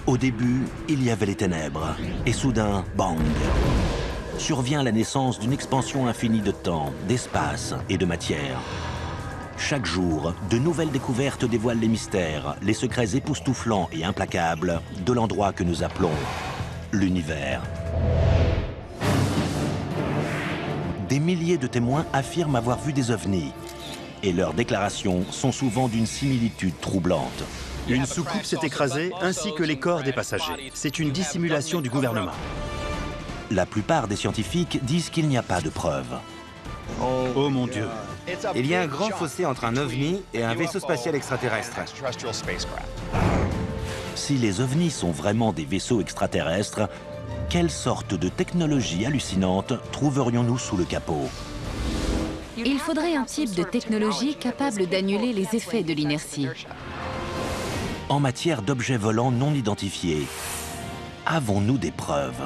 Au début, il y avait les ténèbres, et soudain, bang! Survient la naissance d'une expansion infinie de temps, d'espace et de matière. Chaque jour, de nouvelles découvertes dévoilent les mystères, les secrets époustouflants et implacables de l'endroit que nous appelons l'univers. Des milliers de témoins affirment avoir vu des ovnis, et leurs déclarations sont souvent d'une similitude troublante. Une soucoupe s'est écrasée, ainsi que les corps des passagers. C'est une dissimulation du gouvernement. La plupart des scientifiques disent qu'il n'y a pas de preuves. Oh mon Dieu! Il y a un grand fossé entre un ovni et un vaisseau spatial extraterrestre. Si les ovnis sont vraiment des vaisseaux extraterrestres, quelle sorte de technologie hallucinante trouverions-nous sous le capot? Il faudrait un type de technologie capable d'annuler les effets de l'inertie. En matière d'objets volants non identifiés, avons-nous des preuves?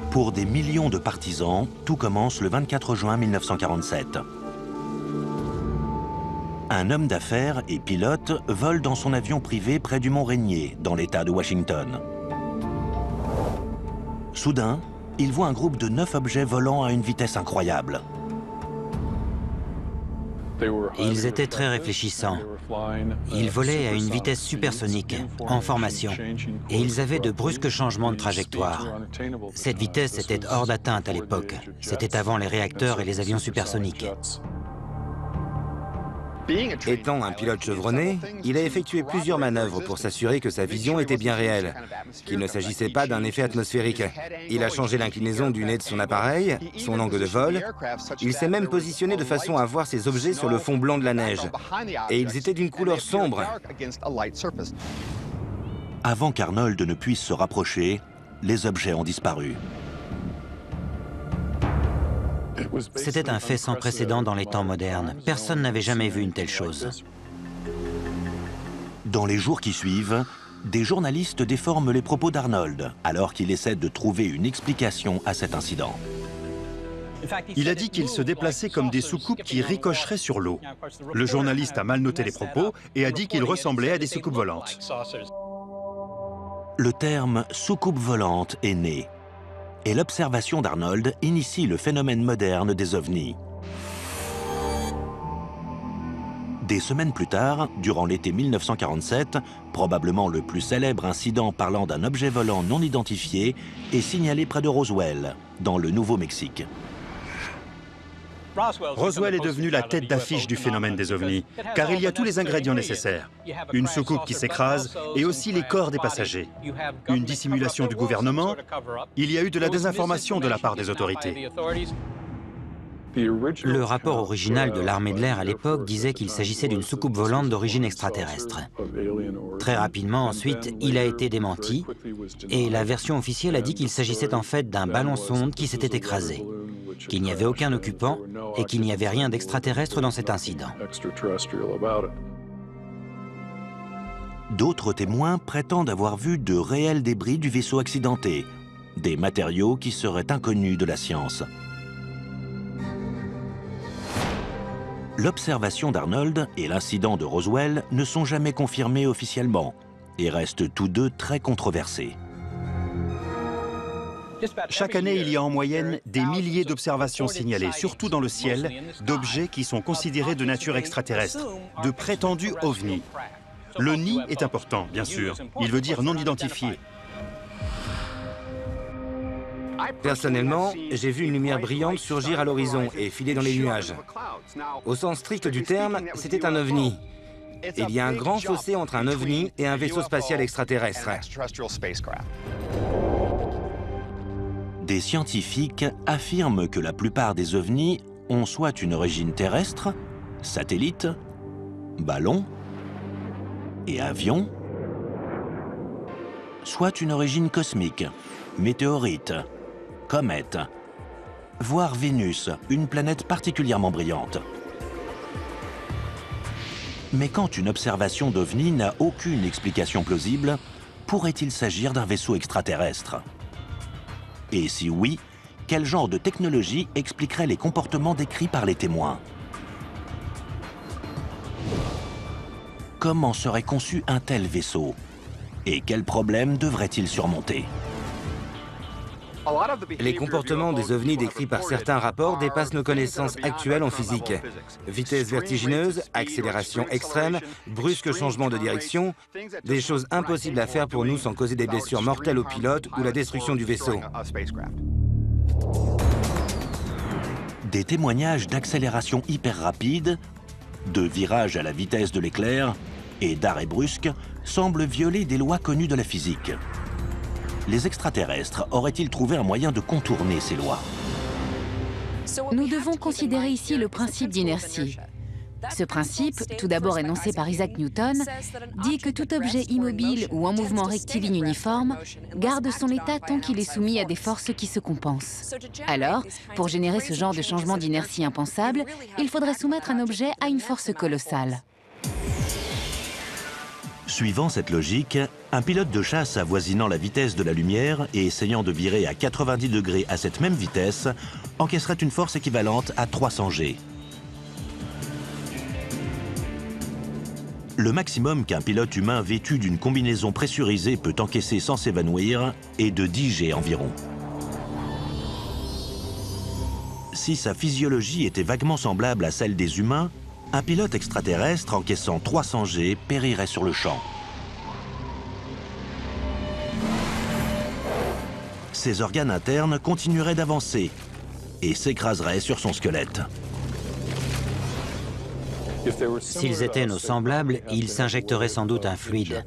Pour des millions de partisans, tout commence le 24 juin 1947. Un homme d'affaires et pilote vole dans son avion privé près du mont Rainier, dans l'État de Washington. Soudain, il voit un groupe de 9 objets volant à une vitesse incroyable. Ils étaient très réfléchissants. Ils volaient à une vitesse supersonique, en formation, et ils avaient de brusques changements de trajectoire. Cette vitesse était hors d'atteinte à l'époque. C'était avant les réacteurs et les avions supersoniques. Étant un pilote chevronné, il a effectué plusieurs manœuvres pour s'assurer que sa vision était bien réelle, qu'il ne s'agissait pas d'un effet atmosphérique. Il a changé l'inclinaison du nez de son appareil, son angle de vol. Il s'est même positionné de façon à voir ces objets sur le fond blanc de la neige. Et ils étaient d'une couleur sombre. Avant qu'Arnold ne puisse se rapprocher, les objets ont disparu. C'était un fait sans précédent dans les temps modernes. Personne n'avait jamais vu une telle chose. Dans les jours qui suivent, des journalistes déforment les propos d'Arnold, alors qu'il essaie de trouver une explication à cet incident. Il a dit qu'ils se déplaçaient comme des soucoupes qui ricocheraient sur l'eau. Le journaliste a mal noté les propos et a dit qu'ils ressemblaient à des soucoupes volantes. Le terme « soucoupe volante » est né. Et l'observation d'Arnold initie le phénomène moderne des ovnis. Des semaines plus tard, durant l'été 1947, probablement le plus célèbre incident parlant d'un objet volant non identifié est signalé près de Roswell, dans le Nouveau-Mexique. Roswell est devenu la tête d'affiche du phénomène des ovnis, car il y a tous les ingrédients nécessaires. Une soucoupe qui s'écrase et aussi les corps des passagers. Une dissimulation du gouvernement. Il y a eu de la désinformation de la part des autorités. Le rapport original de l'armée de l'air à l'époque disait qu'il s'agissait d'une soucoupe volante d'origine extraterrestre. Très rapidement ensuite, il a été démenti et la version officielle a dit qu'il s'agissait en fait d'un ballon-sonde qui s'était écrasé, qu'il n'y avait aucun occupant et qu'il n'y avait rien d'extraterrestre dans cet incident. D'autres témoins prétendent avoir vu de réels débris du vaisseau accidenté, des matériaux qui seraient inconnus de la science. L'observation d'Arnold et l'incident de Roswell ne sont jamais confirmés officiellement et restent tous deux très controversés. Chaque année, il y a en moyenne des milliers d'observations signalées, surtout dans le ciel, d'objets qui sont considérés de nature extraterrestre, de prétendus ovnis. Le NI est important, bien sûr. Il veut dire non identifié. Personnellement, j'ai vu une lumière brillante surgir à l'horizon et filer dans les nuages. Au sens strict du terme, c'était un ovni. Il y a un grand fossé entre un ovni et un vaisseau spatial extraterrestre. Des scientifiques affirment que la plupart des ovnis ont soit une origine terrestre, satellite, ballon et avion, soit une origine cosmique, météorite, comète, voire Vénus, une planète particulièrement brillante. Mais quand une observation d'OVNI n'a aucune explication plausible, pourrait-il s'agir d'un vaisseau extraterrestre? Et si oui, quel genre de technologie expliquerait les comportements décrits par les témoins? Comment serait conçu un tel vaisseau? Et quels problèmes devrait-il surmonter? Les comportements des ovnis décrits par certains rapports dépassent nos connaissances actuelles en physique. Vitesse vertigineuse, accélération extrême, brusque changement de direction, des choses impossibles à faire pour nous sans causer des blessures mortelles aux pilotes ou la destruction du vaisseau. Des témoignages d'accélération hyper rapide, de virage à la vitesse de l'éclair et d'arrêt brusque semblent violer des lois connues de la physique. Les extraterrestres auraient-ils trouvé un moyen de contourner ces lois? Nous devons considérer ici le principe d'inertie. Ce principe, tout d'abord énoncé par Isaac Newton, dit que tout objet immobile ou en mouvement rectiligne uniforme garde son état tant qu'il est soumis à des forces qui se compensent. Alors, pour générer ce genre de changement d'inertie impensable, il faudrait soumettre un objet à une force colossale. Suivant cette logique, un pilote de chasse avoisinant la vitesse de la lumière et essayant de virer à 90 degrés à cette même vitesse encaisserait une force équivalente à 300 G. Le maximum qu'un pilote humain vêtu d'une combinaison pressurisée peut encaisser sans s'évanouir est de 10 G environ. Si sa physiologie était vaguement semblable à celle des humains, un pilote extraterrestre encaissant 300 G périrait sur le champ. Ses organes internes continueraient d'avancer et s'écraseraient sur son squelette. S'ils étaient nos semblables, ils s'injecteraient sans doute un fluide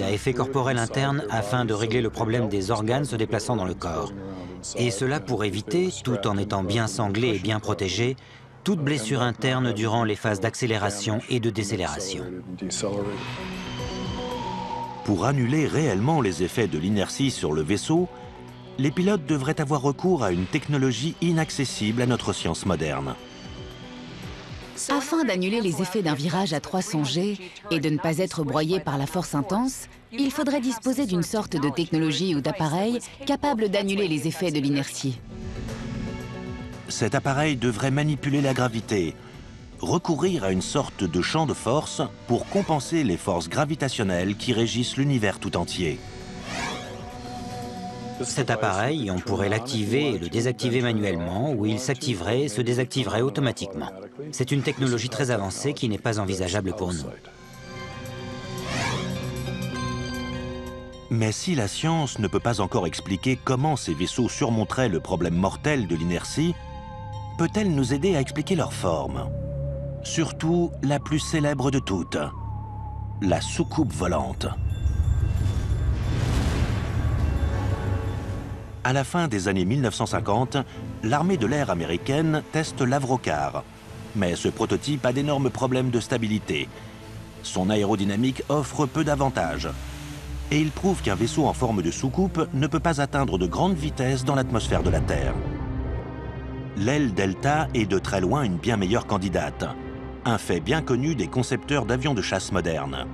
à effet corporel interne afin de régler le problème des organes se déplaçant dans le corps. Et cela pour éviter, tout en étant bien sanglés et bien protégés, toute blessure interne durant les phases d'accélération et de décélération. Pour annuler réellement les effets de l'inertie sur le vaisseau, les pilotes devraient avoir recours à une technologie inaccessible à notre science moderne. Afin d'annuler les effets d'un virage à 300 G et de ne pas être broyé par la force intense, il faudrait disposer d'une sorte de technologie ou d'appareil capable d'annuler les effets de l'inertie. Cet appareil devrait manipuler la gravité, recourir à une sorte de champ de force pour compenser les forces gravitationnelles qui régissent l'univers tout entier. Cet appareil, on pourrait l'activer et le désactiver manuellement, ou il s'activerait et se désactiverait automatiquement. C'est une technologie très avancée qui n'est pas envisageable pour nous. Mais si la science ne peut pas encore expliquer comment ces vaisseaux surmonteraient le problème mortel de l'inertie, peut-elle nous aider à expliquer leur forme? Surtout la plus célèbre de toutes, la soucoupe volante. À la fin des années 1950, l'armée de l'air américaine teste l'Avrocar. Mais ce prototype a d'énormes problèmes de stabilité. Son aérodynamique offre peu d'avantages. Et il prouve qu'un vaisseau en forme de soucoupe ne peut pas atteindre de grandes vitesses dans l'atmosphère de la Terre. L'aile Delta est de très loin une bien meilleure candidate. Un fait bien connu des concepteurs d'avions de chasse modernes.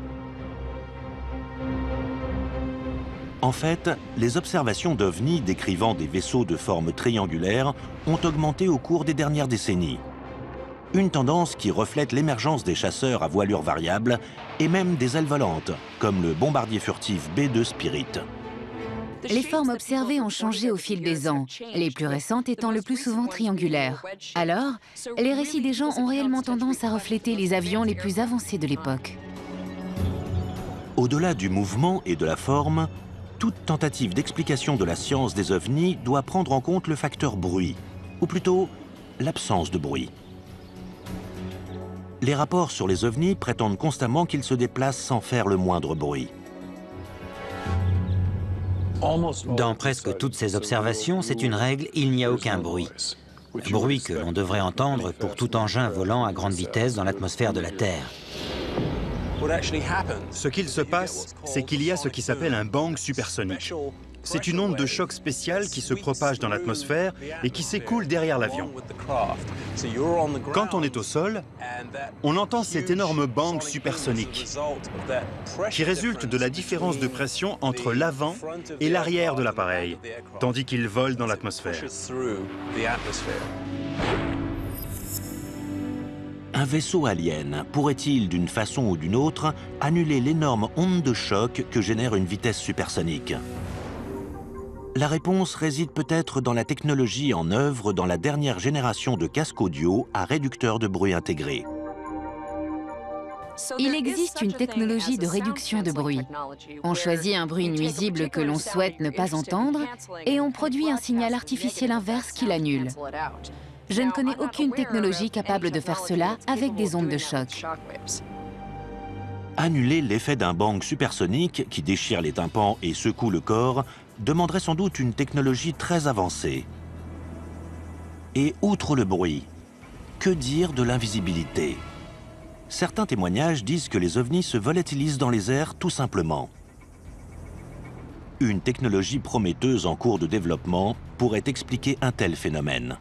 En fait, les observations d'OVNI décrivant des vaisseaux de forme triangulaire ont augmenté au cours des dernières décennies. Une tendance qui reflète l'émergence des chasseurs à voilure variable et même des ailes volantes, comme le bombardier furtif B-2 Spirit. Les formes observées ont changé au fil des ans, les plus récentes étant le plus souvent triangulaires. Alors, les récits des gens ont réellement tendance à refléter les avions les plus avancés de l'époque. Au-delà du mouvement et de la forme, toute tentative d'explication de la science des ovnis doit prendre en compte le facteur bruit, ou plutôt l'absence de bruit. Les rapports sur les ovnis prétendent constamment qu'ils se déplacent sans faire le moindre bruit. Dans presque toutes ces observations, c'est une règle, il n'y a aucun bruit. Bruit que l'on devrait entendre pour tout engin volant à grande vitesse dans l'atmosphère de la Terre. Ce qu'il se passe, c'est qu'il y a ce qui s'appelle un bang supersonique. C'est une onde de choc spéciale qui se propage dans l'atmosphère et qui s'écoule derrière l'avion. Quand on est au sol, on entend cet énorme bang supersonique qui résulte de la différence de pression entre l'avant et l'arrière de l'appareil, tandis qu'il vole dans l'atmosphère. Un vaisseau alien pourrait-il, d'une façon ou d'une autre, annuler l'énorme onde de choc que génère une vitesse supersonique? La réponse réside peut-être dans la technologie en œuvre dans la dernière génération de casques audio à réducteur de bruit intégré. Il existe une technologie de réduction de bruit. On choisit un bruit nuisible que l'on souhaite ne pas entendre et on produit un signal artificiel inverse qui l'annule. Je ne connais aucune technologie capable de faire cela avec des ondes de choc. Annuler l'effet d'un bang supersonique qui déchire les tympans et secoue le corps demanderait sans doute une technologie très avancée. Et outre le bruit, que dire de l'invisibilité? Certains témoignages disent que les ovnis se volatilisent dans les airs tout simplement. Une technologie prometteuse en cours de développement pourrait expliquer un tel phénomène.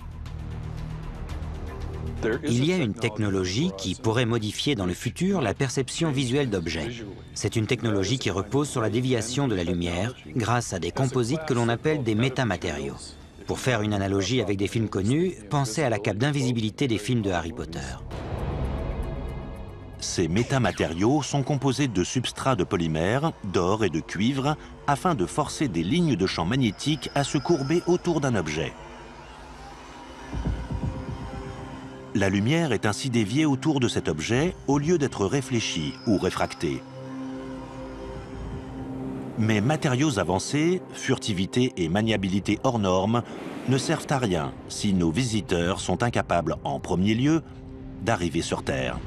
Il y a une technologie qui pourrait modifier dans le futur la perception visuelle d'objets. C'est une technologie qui repose sur la déviation de la lumière grâce à des composites que l'on appelle des métamatériaux. Pour faire une analogie avec des films connus, pensez à la cape d'invisibilité des films de Harry Potter. Ces métamatériaux sont composés de substrats de polymère, d'or et de cuivre afin de forcer des lignes de champ magnétique à se courber autour d'un objet. La lumière est ainsi déviée autour de cet objet au lieu d'être réfléchie ou réfractée. Mais matériaux avancés, furtivité et maniabilité hors normes ne servent à rien si nos visiteurs sont incapables, en premier lieu, d'arriver sur Terre.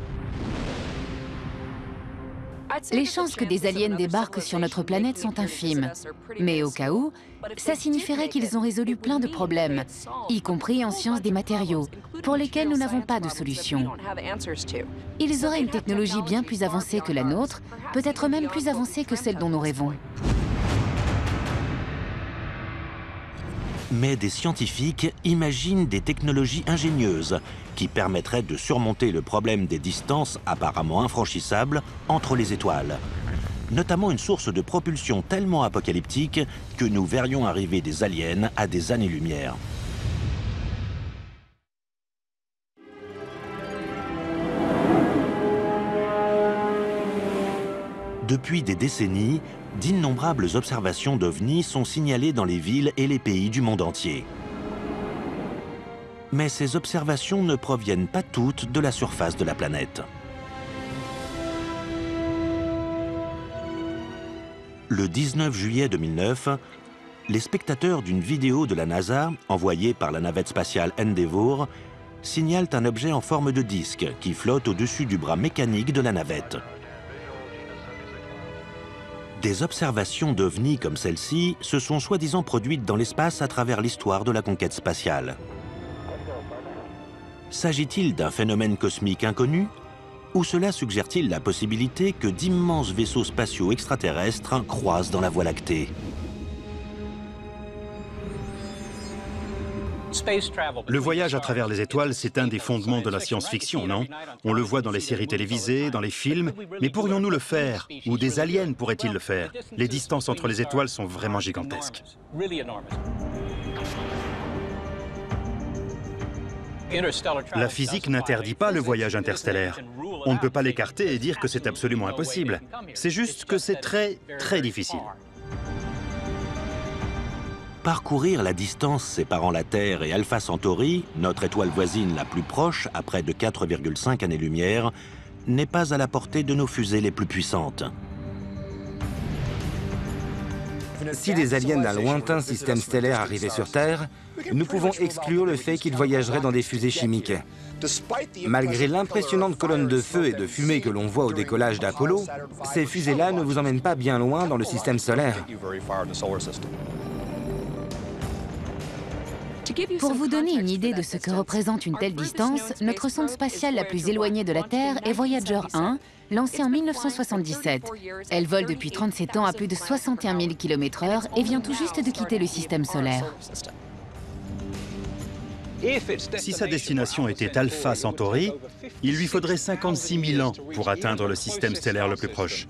Les chances que des aliens débarquent sur notre planète sont infimes. Mais au cas où, ça signifierait qu'ils ont résolu plein de problèmes, y compris en sciences des matériaux, pour lesquels nous n'avons pas de solution. Ils auraient une technologie bien plus avancée que la nôtre, peut-être même plus avancée que celle dont nous rêvons. Mais des scientifiques imaginent des technologies ingénieuses qui permettraient de surmonter le problème des distances apparemment infranchissables entre les étoiles. Notamment une source de propulsion tellement apocalyptique que nous verrions arriver des aliens à des années-lumière. Depuis des décennies, d'innombrables observations d'ovnis sont signalées dans les villes et les pays du monde entier. Mais ces observations ne proviennent pas toutes de la surface de la planète. Le 19 juillet 2009, les spectateurs d'une vidéo de la NASA, envoyée par la navette spatiale Endeavour, signalent un objet en forme de disque qui flotte au-dessus du bras mécanique de la navette. Des observations d'ovnis comme celle-ci se sont soi-disant produites dans l'espace à travers l'histoire de la conquête spatiale. S'agit-il d'un phénomène cosmique inconnu? Ou cela suggère-t-il la possibilité que d'immenses vaisseaux spatiaux extraterrestres croisent dans la Voie lactée? Le voyage à travers les étoiles, c'est un des fondements de la science-fiction, non? On le voit dans les séries télévisées, dans les films, mais pourrions-nous le faire? Ou des aliens pourraient-ils le faire? Les distances entre les étoiles sont vraiment gigantesques. La physique n'interdit pas le voyage interstellaire. On ne peut pas l'écarter et dire que c'est absolument impossible. C'est juste que c'est très, très difficile. Parcourir la distance séparant la Terre et Alpha Centauri, notre étoile voisine la plus proche à près de 4,5 années-lumière, n'est pas à la portée de nos fusées les plus puissantes. Si des aliens d'un lointain système stellaire arrivaient sur Terre, nous pouvons exclure le fait qu'ils voyageraient dans des fusées chimiques. Malgré l'impressionnante colonne de feu et de fumée que l'on voit au décollage d'Apollo, ces fusées-là ne vous emmènent pas bien loin dans le système solaire. Pour vous donner une idée de ce que représente une telle distance, notre sonde spatiale la plus éloignée de la Terre est Voyager 1, Lancée en 1977, elle vole depuis 37 ans à plus de 61 000 km/h et vient tout juste de quitter le système solaire. Si sa destination était Alpha Centauri, il lui faudrait 56 000 ans pour atteindre le système stellaire le plus proche.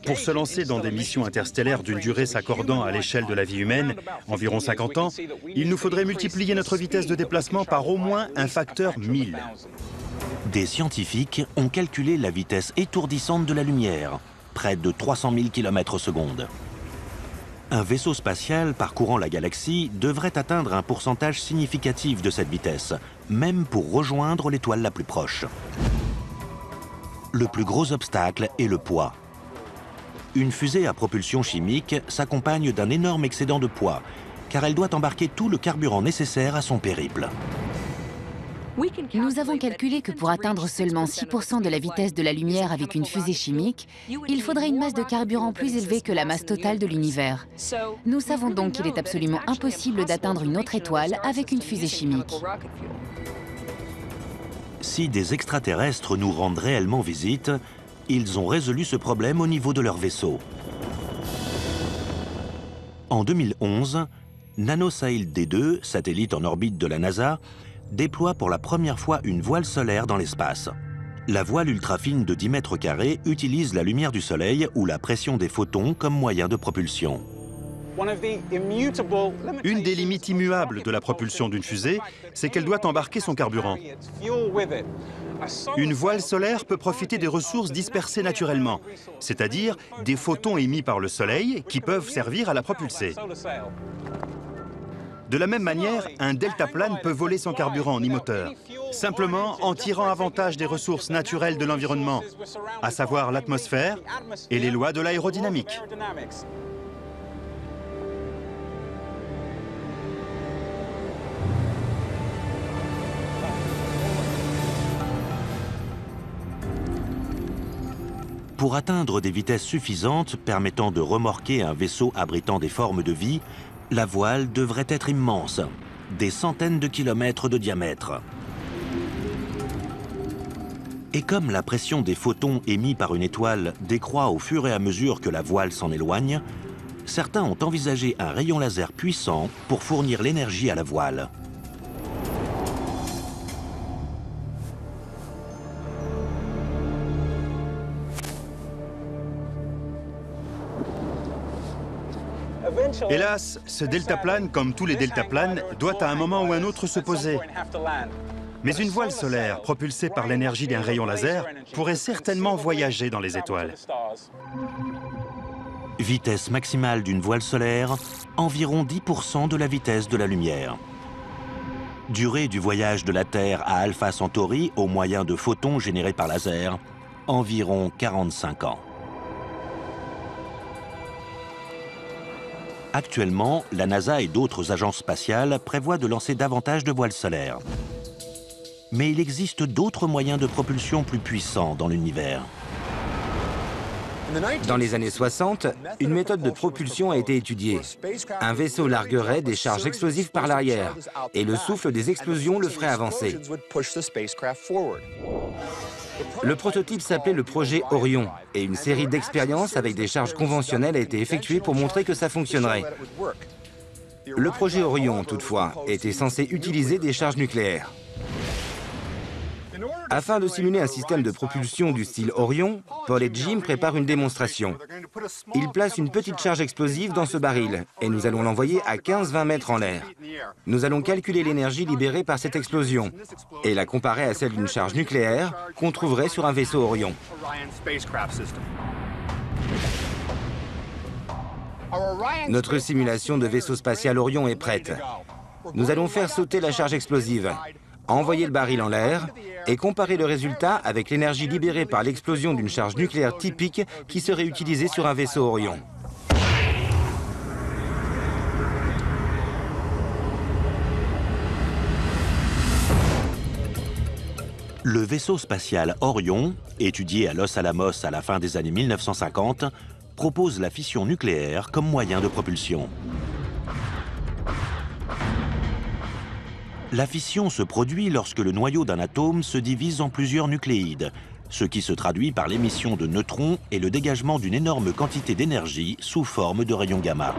Pour se lancer dans des missions interstellaires d'une durée s'accordant à l'échelle de la vie humaine, environ 50 ans, il nous faudrait multiplier notre vitesse de déplacement par au moins un facteur 1000. Des scientifiques ont calculé la vitesse étourdissante de la lumière, près de 300 000 km/s. Un vaisseau spatial parcourant la galaxie devrait atteindre un pourcentage significatif de cette vitesse, même pour rejoindre l'étoile la plus proche. Le plus gros obstacle est le poids. Une fusée à propulsion chimique s'accompagne d'un énorme excédent de poids, car elle doit embarquer tout le carburant nécessaire à son périple. Nous avons calculé que pour atteindre seulement 6% de la vitesse de la lumière avec une fusée chimique, il faudrait une masse de carburant plus élevée que la masse totale de l'univers. Nous savons donc qu'il est absolument impossible d'atteindre une autre étoile avec une fusée chimique. Si des extraterrestres nous rendent réellement visite, ils ont résolu ce problème au niveau de leur vaisseau. En 2011, NanoSail D2, satellite en orbite de la NASA, déploie pour la première fois une voile solaire dans l'espace. La voile ultra-fine de 10 mètres carrés utilise la lumière du soleil ou la pression des photons comme moyen de propulsion. Une des limites immuables de la propulsion d'une fusée, c'est qu'elle doit embarquer son carburant. Une voile solaire peut profiter des ressources dispersées naturellement, c'est-à-dire des photons émis par le soleil qui peuvent servir à la propulser. De la même manière, un deltaplane peut voler son carburant en e-moteur, simplement en tirant avantage des ressources naturelles de l'environnement, à savoir l'atmosphère et les lois de l'aérodynamique. Pour atteindre des vitesses suffisantes permettant de remorquer un vaisseau abritant des formes de vie, la voile devrait être immense, des centaines de kilomètres de diamètre. Et comme la pression des photons émis par une étoile décroît au fur et à mesure que la voile s'en éloigne, certains ont envisagé un rayon laser puissant pour fournir l'énergie à la voile. Hélas, ce deltaplane, comme tous les deltaplanes, doit à un moment ou un autre se poser. Mais une voile solaire, propulsée par l'énergie d'un rayon laser, pourrait certainement voyager dans les étoiles. Vitesse maximale d'une voile solaire, environ 10% de la vitesse de la lumière. Durée du voyage de la Terre à Alpha Centauri au moyen de photons générés par laser, environ 45 ans. Actuellement, la NASA et d'autres agences spatiales prévoient de lancer davantage de voiles solaires. Mais il existe d'autres moyens de propulsion plus puissants dans l'univers. Dans les années 60, une méthode de propulsion a été étudiée. Un vaisseau larguerait des charges explosives par l'arrière, et le souffle des explosions le ferait avancer. Le prototype s'appelait le projet Orion, et une série d'expériences avec des charges conventionnelles a été effectuée pour montrer que ça fonctionnerait. Le projet Orion, toutefois, était censé utiliser des charges nucléaires. Afin de simuler un système de propulsion du style Orion, Paul et Jim préparent une démonstration. Ils placent une petite charge explosive dans ce baril et nous allons l'envoyer à 15-20 mètres en l'air. Nous allons calculer l'énergie libérée par cette explosion et la comparer à celle d'une charge nucléaire qu'on trouverait sur un vaisseau Orion. Notre simulation de vaisseau spatial Orion est prête. Nous allons faire sauter la charge explosive, envoyer le baril en l'air et comparer le résultat avec l'énergie libérée par l'explosion d'une charge nucléaire typique qui serait utilisée sur un vaisseau Orion. Le vaisseau spatial Orion, étudié à Los Alamos à la fin des années 1950, propose la fission nucléaire comme moyen de propulsion. La fission se produit lorsque le noyau d'un atome se divise en plusieurs nucléides, ce qui se traduit par l'émission de neutrons et le dégagement d'une énorme quantité d'énergie sous forme de rayons gamma.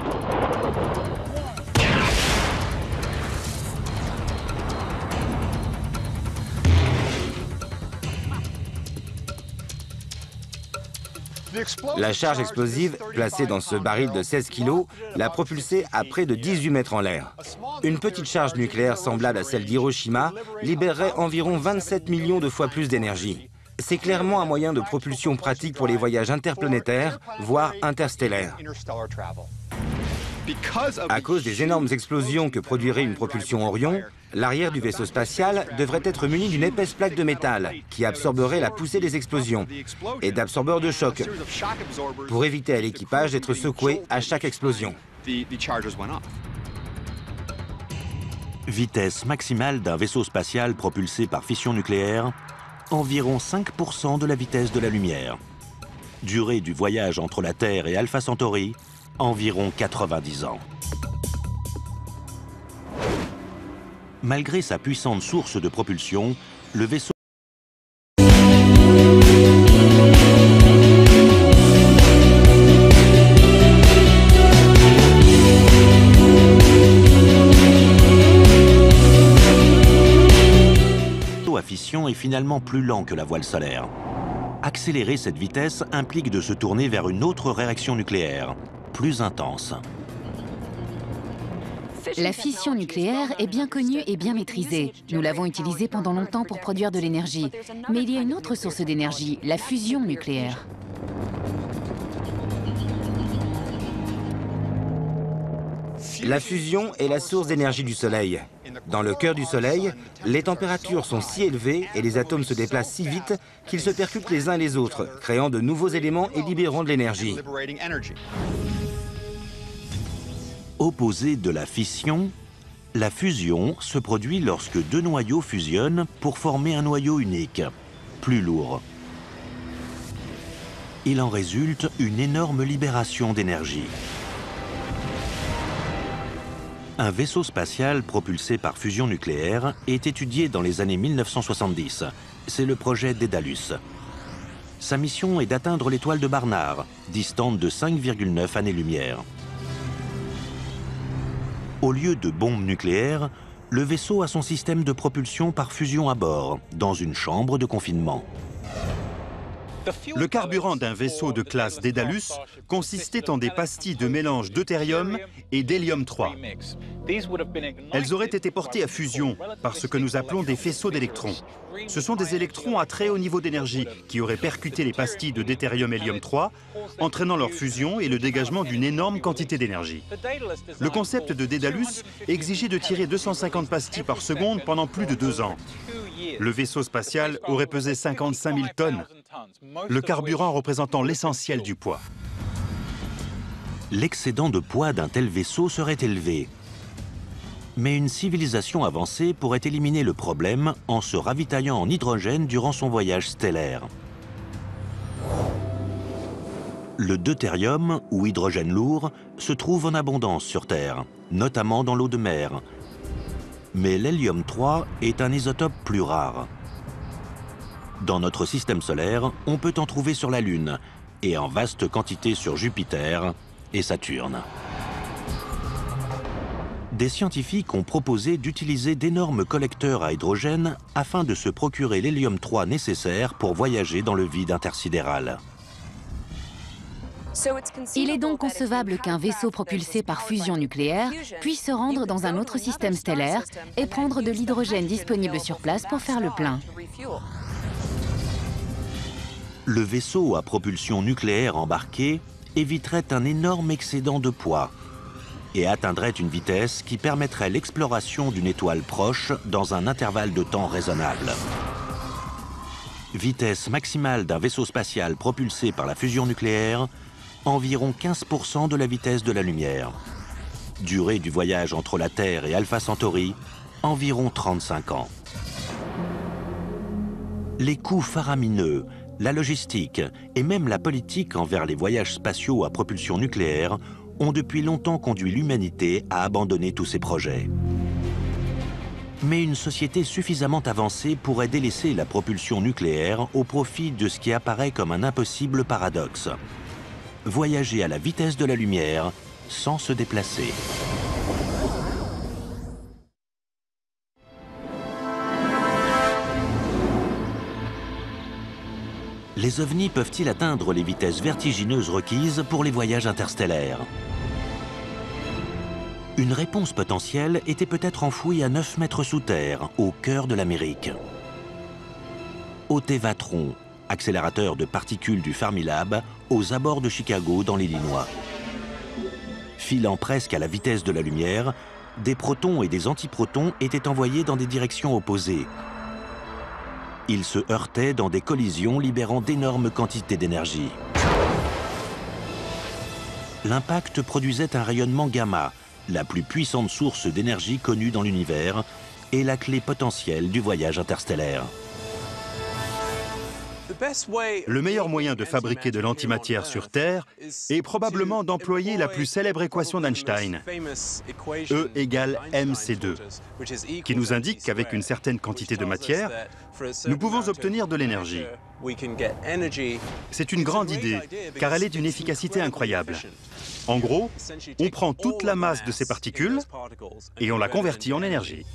La charge explosive, placée dans ce baril de 16 kg, l'a propulsé à près de 18 mètres en l'air. Une petite charge nucléaire semblable à celle d'Hiroshima libérerait environ 27 millions de fois plus d'énergie. C'est clairement un moyen de propulsion pratique pour les voyages interplanétaires, voire interstellaires. À cause des énormes explosions que produirait une propulsion Orion, l'arrière du vaisseau spatial devrait être muni d'une épaisse plaque de métal qui absorberait la poussée des explosions et d'absorbeurs de choc pour éviter à l'équipage d'être secoué à chaque explosion. Vitesse maximale d'un vaisseau spatial propulsé par fission nucléaire, environ 5% de la vitesse de la lumière. Durée du voyage entre la Terre et Alpha Centauri, environ 90 ans. Malgré sa puissante source de propulsion, le vaisseau à fission est finalement plus lent que la voile solaire. Accélérer cette vitesse implique de se tourner vers une autre réaction nucléaire, plus intense. La fission nucléaire est bien connue et bien maîtrisée. Nous l'avons utilisée pendant longtemps pour produire de l'énergie. Mais il y a une autre source d'énergie, la fusion nucléaire. La fusion est la source d'énergie du Soleil. Dans le cœur du Soleil, les températures sont si élevées et les atomes se déplacent si vite qu'ils se percutent les uns les autres, créant de nouveaux éléments et libérant de l'énergie. Opposée de la fission, la fusion se produit lorsque deux noyaux fusionnent pour former un noyau unique, plus lourd. Il en résulte une énorme libération d'énergie. Un vaisseau spatial propulsé par fusion nucléaire est étudié dans les années 1970. C'est le projet Daedalus. Sa mission est d'atteindre l'étoile de Barnard, distante de 5,9 années-lumière. Au lieu de bombes nucléaires, le vaisseau a son système de propulsion par fusion à bord, dans une chambre de confinement. Le carburant d'un vaisseau de classe Daedalus consistait en des pastilles de mélange deutérium et d'hélium-3. Elles auraient été portées à fusion par ce que nous appelons des faisceaux d'électrons. Ce sont des électrons à très haut niveau d'énergie qui auraient percuté les pastilles de deutérium-hélium-3, entraînant leur fusion et le dégagement d'une énorme quantité d'énergie. Le concept de Daedalus exigeait de tirer 250 pastilles par seconde pendant plus de 2 ans. Le vaisseau spatial aurait pesé 55 000 tonnes, le carburant représentant l'essentiel du poids. L'excédent de poids d'un tel vaisseau serait élevé. Mais une civilisation avancée pourrait éliminer le problème en se ravitaillant en hydrogène durant son voyage stellaire. Le deutérium, ou hydrogène lourd, se trouve en abondance sur Terre, notamment dans l'eau de mer. Mais l'hélium-3 est un isotope plus rare. Dans notre système solaire, on peut en trouver sur la Lune et en vaste quantité sur Jupiter et Saturne. Des scientifiques ont proposé d'utiliser d'énormes collecteurs à hydrogène afin de se procurer l'hélium-3 nécessaire pour voyager dans le vide intersidéral. Il est donc concevable qu'un vaisseau propulsé par fusion nucléaire puisse se rendre dans un autre système stellaire et prendre de l'hydrogène disponible sur place pour faire le plein. Le vaisseau à propulsion nucléaire embarqué éviterait un énorme excédent de poids et atteindrait une vitesse qui permettrait l'exploration d'une étoile proche dans un intervalle de temps raisonnable. Vitesse maximale d'un vaisseau spatial propulsé par la fusion nucléaire, environ 15% de la vitesse de la lumière. Durée du voyage entre la Terre et Alpha Centauri, environ 35 ans. Les coûts faramineux, la logistique et même la politique envers les voyages spatiaux à propulsion nucléaire ont depuis longtemps conduit l'humanité à abandonner tous ces projets. Mais une société suffisamment avancée pourrait délaisser la propulsion nucléaire au profit de ce qui apparaît comme un impossible paradoxe. Voyager à la vitesse de la lumière sans se déplacer. Les ovnis peuvent-ils atteindre les vitesses vertigineuses requises pour les voyages interstellaires? Une réponse potentielle était peut-être enfouie à 9 mètres sous terre, au cœur de l'Amérique. Au Tevatron, accélérateur de particules du Fermilab, aux abords de Chicago, dans l'Illinois. Filant presque à la vitesse de la lumière, des protons et des antiprotons étaient envoyés dans des directions opposées. Ils se heurtaient dans des collisions libérant d'énormes quantités d'énergie. L'impact produisait un rayonnement gamma, la plus puissante source d'énergie connue dans l'univers et la clé potentielle du voyage interstellaire. Le meilleur moyen de fabriquer de l'antimatière sur Terre est probablement d'employer la plus célèbre équation d'Einstein, E égale mc2, qui nous indique qu'avec une certaine quantité de matière, nous pouvons obtenir de l'énergie. C'est une grande idée, car elle est d'une efficacité incroyable. En gros, on prend toute la masse de ces particules et on la convertit en énergie.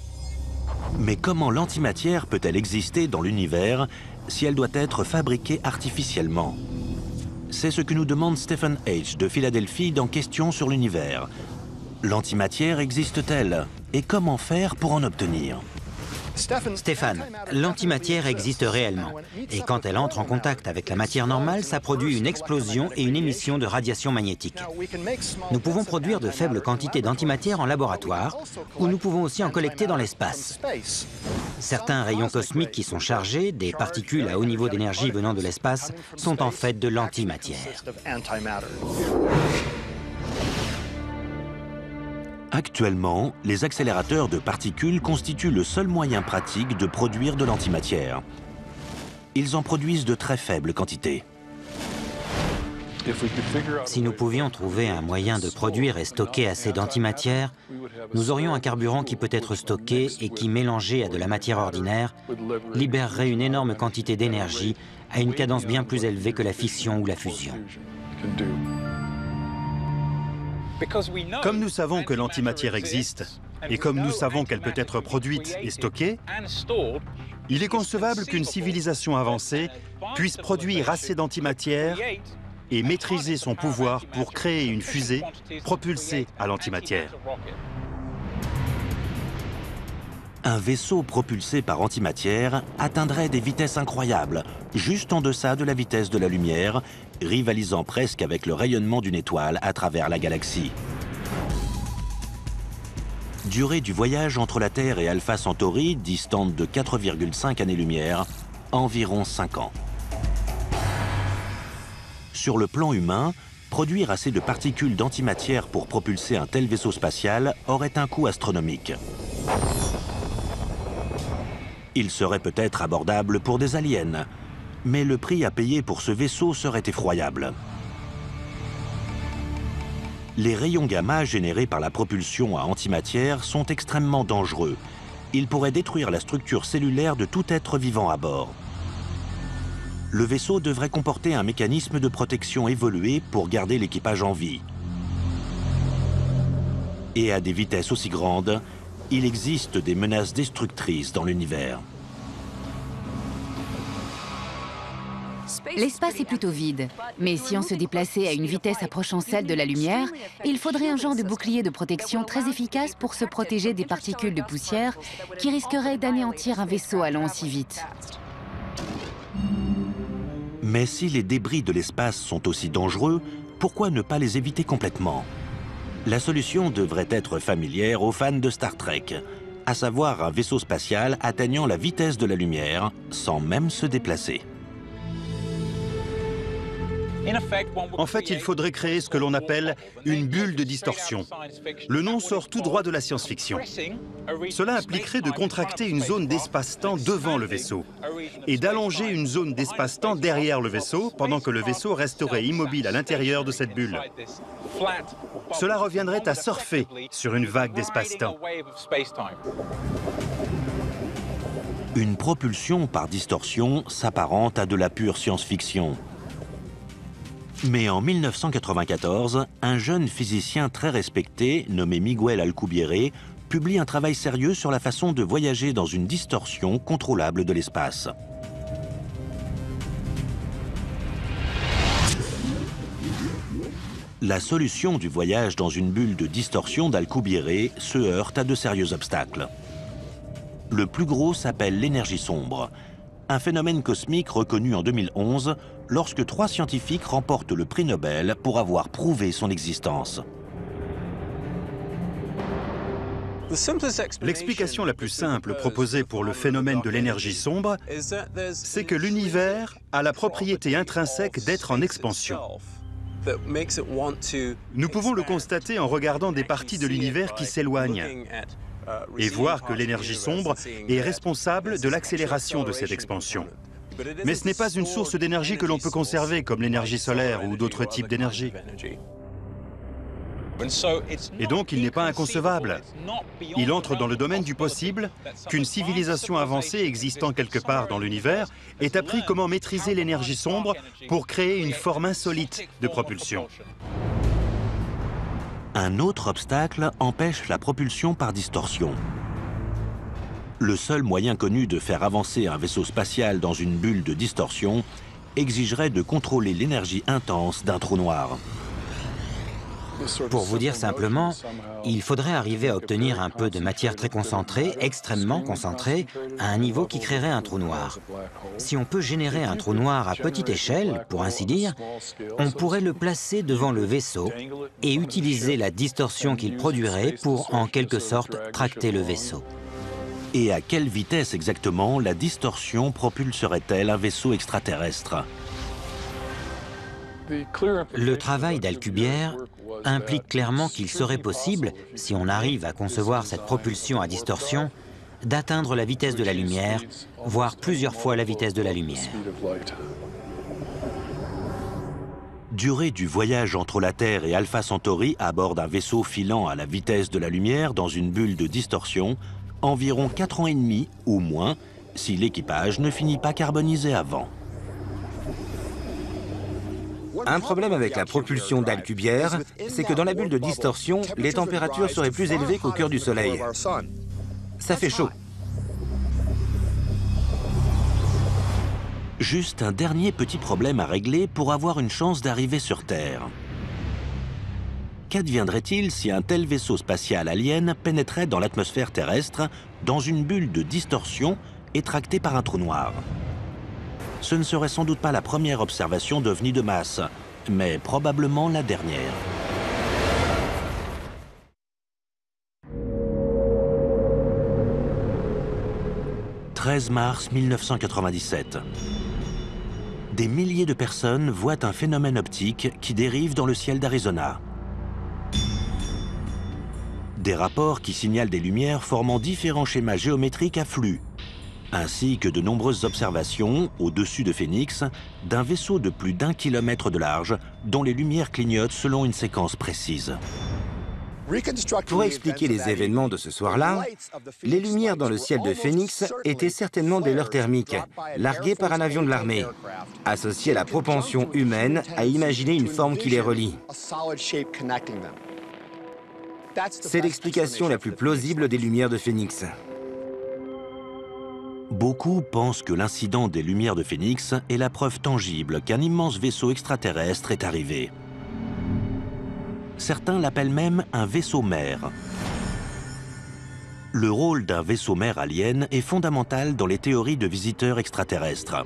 Mais comment l'antimatière peut-elle exister dans l'univers si elle doit être fabriquée artificiellement? C'est ce que nous demande Stephen H. de Philadelphie dans Questions sur l'univers. L'antimatière existe-t-elle? Et comment faire pour en obtenir? Stéphane, l'antimatière existe réellement. Et quand elle entre en contact avec la matière normale, ça produit une explosion et une émission de radiation magnétique. Nous pouvons produire de faibles quantités d'antimatière en laboratoire, ou nous pouvons aussi en collecter dans l'espace. Certains rayons cosmiques qui sont chargés, des particules à haut niveau d'énergie venant de l'espace, sont en fait de l'antimatière. Actuellement, les accélérateurs de particules constituent le seul moyen pratique de produire de l'antimatière. Ils en produisent de très faibles quantités. Si nous pouvions trouver un moyen de produire et stocker assez d'antimatière, nous aurions un carburant qui peut être stocké et qui, mélangé à de la matière ordinaire, libérerait une énorme quantité d'énergie à une cadence bien plus élevée que la fission ou la fusion. Comme nous savons que l'antimatière existe, et comme nous savons qu'elle peut être produite et stockée, il est concevable qu'une civilisation avancée puisse produire assez d'antimatière et maîtriser son pouvoir pour créer une fusée propulsée à l'antimatière. Un vaisseau propulsé par antimatière atteindrait des vitesses incroyables, juste en deçà de la vitesse de la lumière, rivalisant presque avec le rayonnement d'une étoile à travers la galaxie. Durée du voyage entre la Terre et Alpha Centauri, distante de 4,5 années-lumière, environ 5 ans. Sur le plan humain, produire assez de particules d'antimatière pour propulser un tel vaisseau spatial aurait un coût astronomique. Il serait peut-être abordable pour des aliens, mais le prix à payer pour ce vaisseau serait effroyable. Les rayons gamma générés par la propulsion à antimatière sont extrêmement dangereux. Ils pourraient détruire la structure cellulaire de tout être vivant à bord. Le vaisseau devrait comporter un mécanisme de protection évolué pour garder l'équipage en vie. Et à des vitesses aussi grandes, il existe des menaces destructrices dans l'univers. L'espace est plutôt vide, mais si on se déplaçait à une vitesse approchant celle de la lumière, il faudrait un genre de bouclier de protection très efficace pour se protéger des particules de poussière qui risqueraient d'anéantir un vaisseau allant aussi vite. Mais si les débris de l'espace sont aussi dangereux, pourquoi ne pas les éviter complètement? La solution devrait être familière aux fans de Star Trek, à savoir un vaisseau spatial atteignant la vitesse de la lumière sans même se déplacer. En fait, il faudrait créer ce que l'on appelle une bulle de distorsion. Le nom sort tout droit de la science-fiction. Cela impliquerait de contracter une zone d'espace-temps devant le vaisseau et d'allonger une zone d'espace-temps derrière le vaisseau pendant que le vaisseau resterait immobile à l'intérieur de cette bulle. Cela reviendrait à surfer sur une vague d'espace-temps. Une propulsion par distorsion s'apparente à de la pure science-fiction. Mais en 1994, un jeune physicien très respecté, nommé Miguel Alcubierre, publie un travail sérieux sur la façon de voyager dans une distorsion contrôlable de l'espace. La solution du voyage dans une bulle de distorsion d'Alcubierre se heurte à de sérieux obstacles. Le plus gros s'appelle l'énergie sombre, un phénomène cosmique reconnu en 2011 lorsque 3 scientifiques remportent le prix Nobel pour avoir prouvé son existence. L'explication la plus simple proposée pour le phénomène de l'énergie sombre, c'est que l'univers a la propriété intrinsèque d'être en expansion. Nous pouvons le constater en regardant des parties de l'univers qui s'éloignent et voir que l'énergie sombre est responsable de l'accélération de cette expansion. Mais ce n'est pas une source d'énergie que l'on peut conserver, comme l'énergie solaire ou d'autres types d'énergie. Et donc, il n'est pas inconcevable. Il entre dans le domaine du possible qu'une civilisation avancée existant quelque part dans l'univers ait appris comment maîtriser l'énergie sombre pour créer une forme insolite de propulsion. Un autre obstacle empêche la propulsion par distorsion. Le seul moyen connu de faire avancer un vaisseau spatial dans une bulle de distorsion exigerait de contrôler l'énergie intense d'un trou noir. Pour vous dire simplement, il faudrait arriver à obtenir un peu de matière très concentrée, extrêmement concentrée, à un niveau qui créerait un trou noir. Si on peut générer un trou noir à petite échelle, pour ainsi dire, on pourrait le placer devant le vaisseau et utiliser la distorsion qu'il produirait pour, en quelque sorte, tracter le vaisseau. Et à quelle vitesse exactement la distorsion propulserait-elle un vaisseau extraterrestre? Le travail d'Alcubierre implique clairement qu'il serait possible, si on arrive à concevoir cette propulsion à distorsion, d'atteindre la vitesse de la lumière, voire plusieurs fois la vitesse de la lumière. Durée du voyage entre la Terre et Alpha Centauri à bord d'un vaisseau filant à la vitesse de la lumière dans une bulle de distorsion, environ 4 ans et demi ou moins, si l'équipage ne finit pas carbonisé avant. Un problème avec la propulsion d'Alcubierre, c'est que dans la bulle de distorsion, les températures seraient plus élevées qu'au cœur du Soleil. Ça fait chaud. Juste un dernier petit problème à régler pour avoir une chance d'arriver sur Terre. Qu'adviendrait-il si un tel vaisseau spatial alien pénétrait dans l'atmosphère terrestre dans une bulle de distorsion et tracté par un trou noir? Ce ne serait sans doute pas la première observation d'OVNI de masse, mais probablement la dernière. « 13 mars 1997. Des milliers de personnes voient un phénomène optique qui dérive dans le ciel d'Arizona. Des rapports qui signalent des lumières formant différents schémas géométriques à flux, ainsi que de nombreuses observations, au-dessus de Phoenix, d'un vaisseau de plus d'1 kilomètre de large, dont les lumières clignotent selon une séquence précise. Pour expliquer les événements de ce soir-là, les lumières dans le ciel de Phoenix étaient certainement des leurres thermiques, larguées par un avion de l'armée, associées à la propension humaine à imaginer une forme qui les relie. C'est l'explication la plus plausible des lumières de Phoenix. Beaucoup pensent que l'incident des lumières de Phoenix est la preuve tangible qu'un immense vaisseau extraterrestre est arrivé. Certains l'appellent même un vaisseau-mère. Le rôle d'un vaisseau-mère alien est fondamental dans les théories de visiteurs extraterrestres.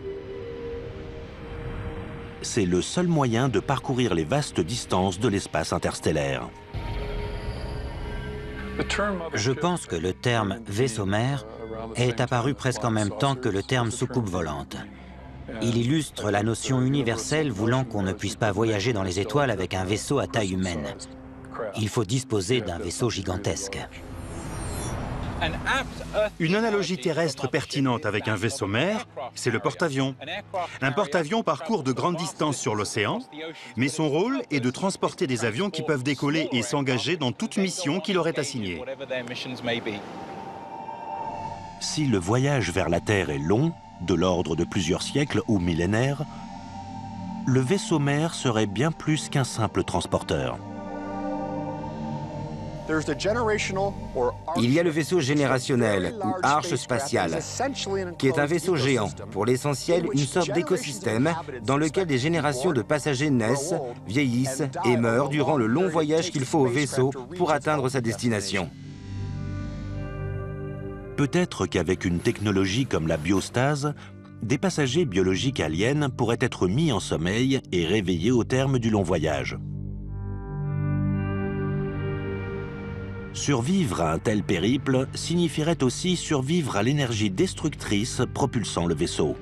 C'est le seul moyen de parcourir les vastes distances de l'espace interstellaire. Je pense que le terme « vaisseau-mère » est apparu presque en même temps que le terme « soucoupe volante ». Il illustre la notion universelle voulant qu'on ne puisse pas voyager dans les étoiles avec un vaisseau à taille humaine. Il faut disposer d'un vaisseau gigantesque. Une analogie terrestre pertinente avec un vaisseau-mère, c'est le porte-avions. Un porte-avions parcourt de grandes distances sur l'océan, mais son rôle est de transporter des avions qui peuvent décoller et s'engager dans toute mission qui leur est assignée. Si le voyage vers la Terre est long, de l'ordre de plusieurs siècles ou millénaires, le vaisseau mère serait bien plus qu'un simple transporteur. Il y a le vaisseau générationnel, ou arche spatiale, qui est un vaisseau géant, pour l'essentiel une sorte d'écosystème dans lequel des générations de passagers naissent, vieillissent et meurent durant le long voyage qu'il faut au vaisseau pour atteindre sa destination. Peut-être qu'avec une technologie comme la biostase, des passagers biologiques aliens pourraient être mis en sommeil et réveillés au terme du long voyage. Survivre à un tel périple signifierait aussi survivre à l'énergie destructrice propulsant le vaisseau.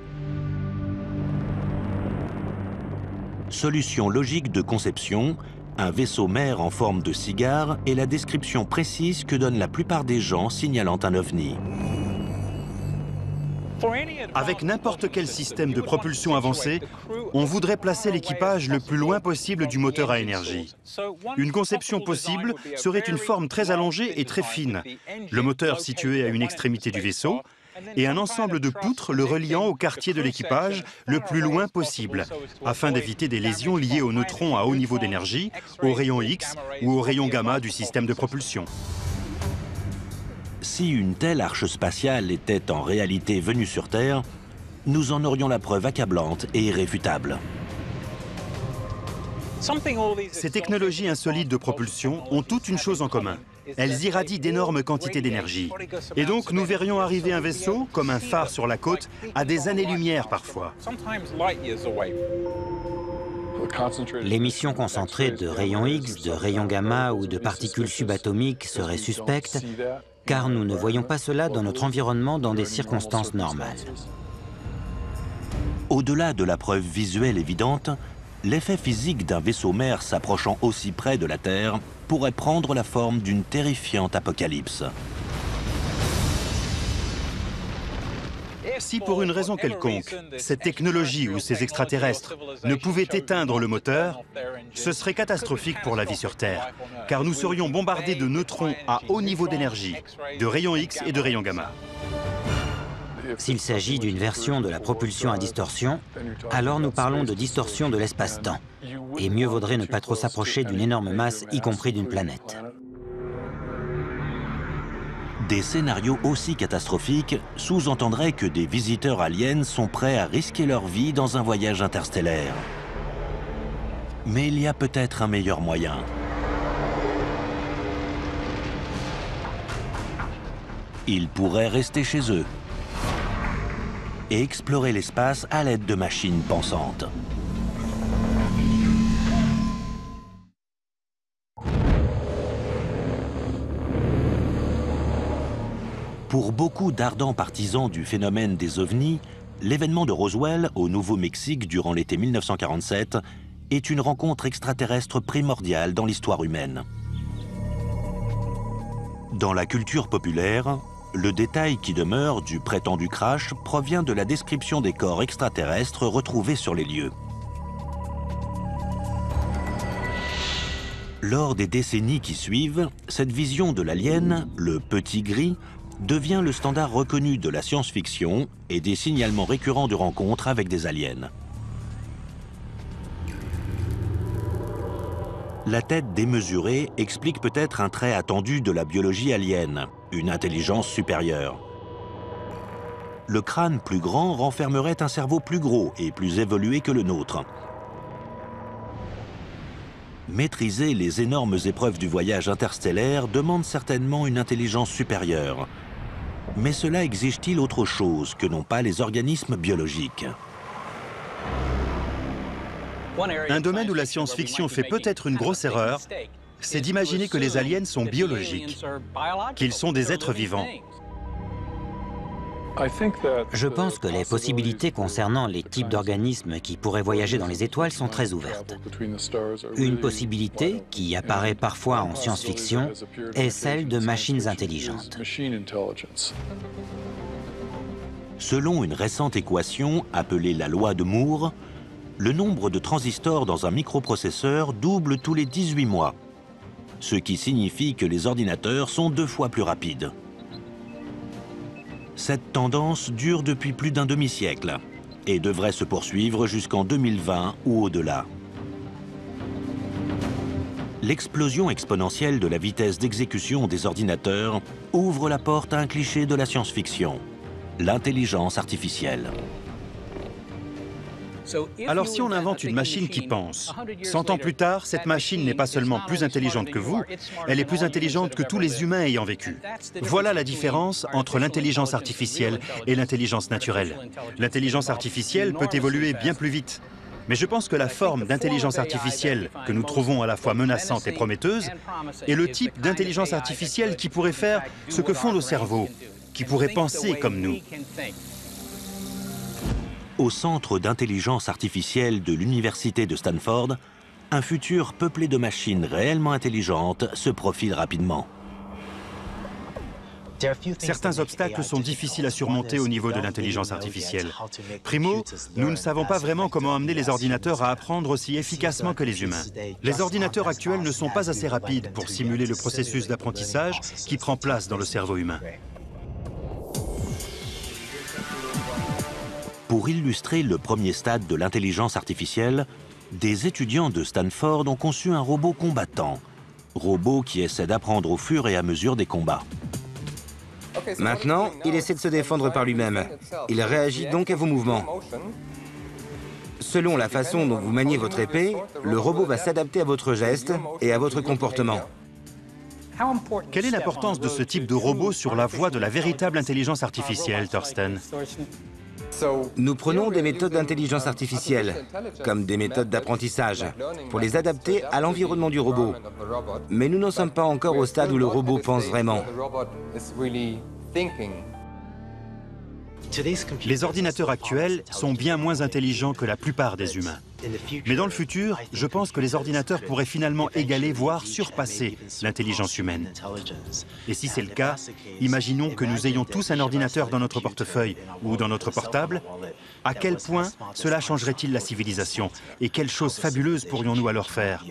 Solution logique de conception, un vaisseau mère en forme de cigare est la description précise que donnent la plupart des gens signalant un ovni. Avec n'importe quel système de propulsion avancé, on voudrait placer l'équipage le plus loin possible du moteur à énergie. Une conception possible serait une forme très allongée et très fine, le moteur situé à une extrémité du vaisseau, et un ensemble de poutres le reliant au quartier de l'équipage le plus loin possible, afin d'éviter des lésions liées aux neutrons à haut niveau d'énergie, aux rayons X ou aux rayons gamma du système de propulsion. Si une telle arche spatiale était en réalité venue sur Terre, nous en aurions la preuve accablante et irréfutable. Ces technologies insolites de propulsion ont toutes une chose en commun. Elles irradient d'énormes quantités d'énergie. Et donc nous verrions arriver un vaisseau, comme un phare sur la côte, à des années-lumière parfois. L'émission concentrée de rayons X, de rayons gamma ou de particules subatomiques serait suspecte, car nous ne voyons pas cela dans notre environnement dans des circonstances normales. Au-delà de la preuve visuelle évidente, l'effet physique d'un vaisseau mère s'approchant aussi près de la Terre pourrait prendre la forme d'une terrifiante apocalypse. Si pour une raison quelconque, cette technologie ou ces extraterrestres ne pouvaient éteindre le moteur, ce serait catastrophique pour la vie sur Terre, car nous serions bombardés de neutrons à haut niveau d'énergie, de rayons X et de rayons gamma. S'il s'agit d'une version de la propulsion à distorsion, alors nous parlons de distorsion de l'espace-temps. Et mieux vaudrait ne pas trop s'approcher d'une énorme masse, y compris d'une planète. Des scénarios aussi catastrophiques sous-entendraient que des visiteurs aliens sont prêts à risquer leur vie dans un voyage interstellaire. Mais il y a peut-être un meilleur moyen. Ils pourraient rester chez eux et explorer l'espace à l'aide de machines pensantes. Pour beaucoup d'ardents partisans du phénomène des ovnis, l'événement de Roswell au Nouveau-Mexique durant l'été 1947 est une rencontre extraterrestre primordiale dans l'histoire humaine. Dans la culture populaire, le détail qui demeure du prétendu crash provient de la description des corps extraterrestres retrouvés sur les lieux. Lors des décennies qui suivent, cette vision de l'alien, le petit gris, devient le standard reconnu de la science-fiction et des signalements récurrents de rencontres avec des aliens. La tête démesurée explique peut-être un trait attendu de la biologie alien, une intelligence supérieure. Le crâne plus grand renfermerait un cerveau plus gros et plus évolué que le nôtre. Maîtriser les énormes épreuves du voyage interstellaire demande certainement une intelligence supérieure. Mais cela exige-t-il autre chose que n'ont pas les organismes biologiques? Un domaine où la science-fiction fait peut-être une grosse erreur, c'est d'imaginer que les aliens sont biologiques, qu'ils sont des êtres vivants. Je pense que les possibilités concernant les types d'organismes qui pourraient voyager dans les étoiles sont très ouvertes. Une possibilité, qui apparaît parfois en science-fiction, est celle de machines intelligentes. Selon une récente équation appelée la loi de Moore, le nombre de transistors dans un microprocesseur double tous les 18 mois, ce qui signifie que les ordinateurs sont 2 fois plus rapides. Cette tendance dure depuis plus d'un demi-siècle et devrait se poursuivre jusqu'en 2020 ou au-delà. L'explosion exponentielle de la vitesse d'exécution des ordinateurs ouvre la porte à un cliché de la science-fiction, l'intelligence artificielle. Alors si on invente une machine qui pense, 100 ans plus tard, cette machine n'est pas seulement plus intelligente que vous, elle est plus intelligente que tous les humains ayant vécu. Voilà la différence entre l'intelligence artificielle et l'intelligence naturelle. L'intelligence artificielle peut évoluer bien plus vite. Mais je pense que la forme d'intelligence artificielle que nous trouvons à la fois menaçante et prometteuse est le type d'intelligence artificielle qui pourrait faire ce que font nos cerveaux, qui pourrait penser comme nous. Au centre d'intelligence artificielle de l'université de Stanford, un futur peuplé de machines réellement intelligentes se profile rapidement. Certains obstacles sont difficiles à surmonter au niveau de l'intelligence artificielle. Primo, nous ne savons pas vraiment comment amener les ordinateurs à apprendre aussi efficacement que les humains. Les ordinateurs actuels ne sont pas assez rapides pour simuler le processus d'apprentissage qui prend place dans le cerveau humain. Pour illustrer le premier stade de l'intelligence artificielle, des étudiants de Stanford ont conçu un robot combattant, robot qui essaie d'apprendre au fur et à mesure des combats. Maintenant, il essaie de se défendre par lui-même. Il réagit donc à vos mouvements. Selon la façon dont vous maniez votre épée, le robot va s'adapter à votre geste et à votre comportement. Quelle est l'importance de ce type de robot sur la voie de la véritable intelligence artificielle, Thorsten? Nous prenons des méthodes d'intelligence artificielle, comme des méthodes d'apprentissage, pour les adapter à l'environnement du robot. Mais nous n'en sommes pas encore au stade où le robot pense vraiment. Les ordinateurs actuels sont bien moins intelligents que la plupart des humains. Mais dans le futur, je pense que les ordinateurs pourraient finalement égaler, voire surpasser l'intelligence humaine. Et si c'est le cas, imaginons que nous ayons tous un ordinateur dans notre portefeuille ou dans notre portable. À quel point cela changerait-il la civilisation? Et quelles choses fabuleuses pourrions-nous alors faire?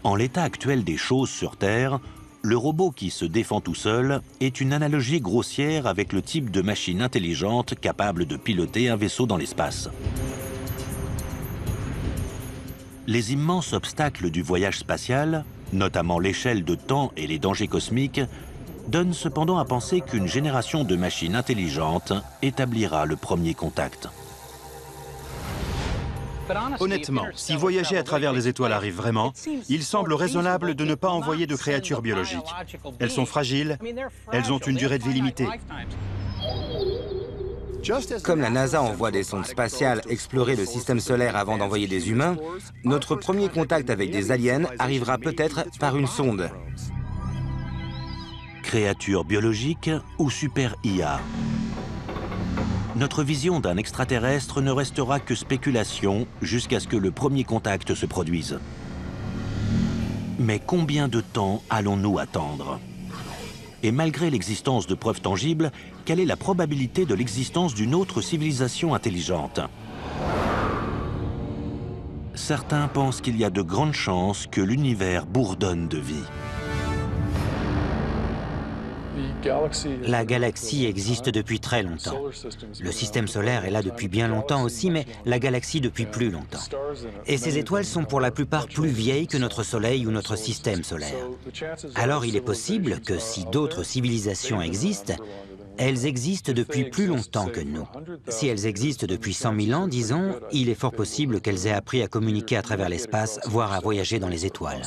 En l'état actuel des choses sur Terre, le robot qui se défend tout seul est une analogie grossière avec le type de machine intelligente capable de piloter un vaisseau dans l'espace. Les immenses obstacles du voyage spatial, notamment l'échelle de temps et les dangers cosmiques, donnent cependant à penser qu'une génération de machines intelligentes établira le premier contact. Honnêtement, si voyager à travers les étoiles arrive vraiment, il semble raisonnable de ne pas envoyer de créatures biologiques. Elles sont fragiles, elles ont une durée de vie limitée. Comme la NASA envoie des sondes spatiales explorer le système solaire avant d'envoyer des humains, notre premier contact avec des aliens arrivera peut-être par une sonde. Créatures biologiques ou super IA? Notre vision d'un extraterrestre ne restera que spéculation jusqu'à ce que le premier contact se produise. Mais combien de temps allons-nous attendre? Et malgré l'existence de preuves tangibles, quelle est la probabilité de l'existence d'une autre civilisation intelligente? Certains pensent qu'il y a de grandes chances que l'univers bourdonne de vie. La galaxie existe depuis très longtemps. Le système solaire est là depuis bien longtemps aussi, mais la galaxie depuis plus longtemps. Et ces étoiles sont pour la plupart plus vieilles que notre Soleil ou notre système solaire. Alors il est possible que si d'autres civilisations existent, elles existent depuis plus longtemps que nous. Si elles existent depuis 100 000 ans, disons, il est fort possible qu'elles aient appris à communiquer à travers l'espace, voire à voyager dans les étoiles.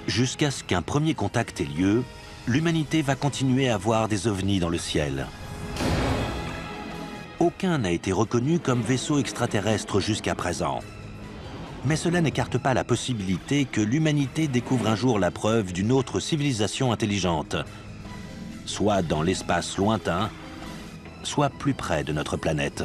Jusqu'à ce qu'un premier contact ait lieu, l'humanité va continuer à voir des ovnis dans le ciel. Aucun n'a été reconnu comme vaisseau extraterrestre jusqu'à présent. Mais cela n'écarte pas la possibilité que l'humanité découvre un jour la preuve d'une autre civilisation intelligente, soit dans l'espace lointain, soit plus près de notre planète.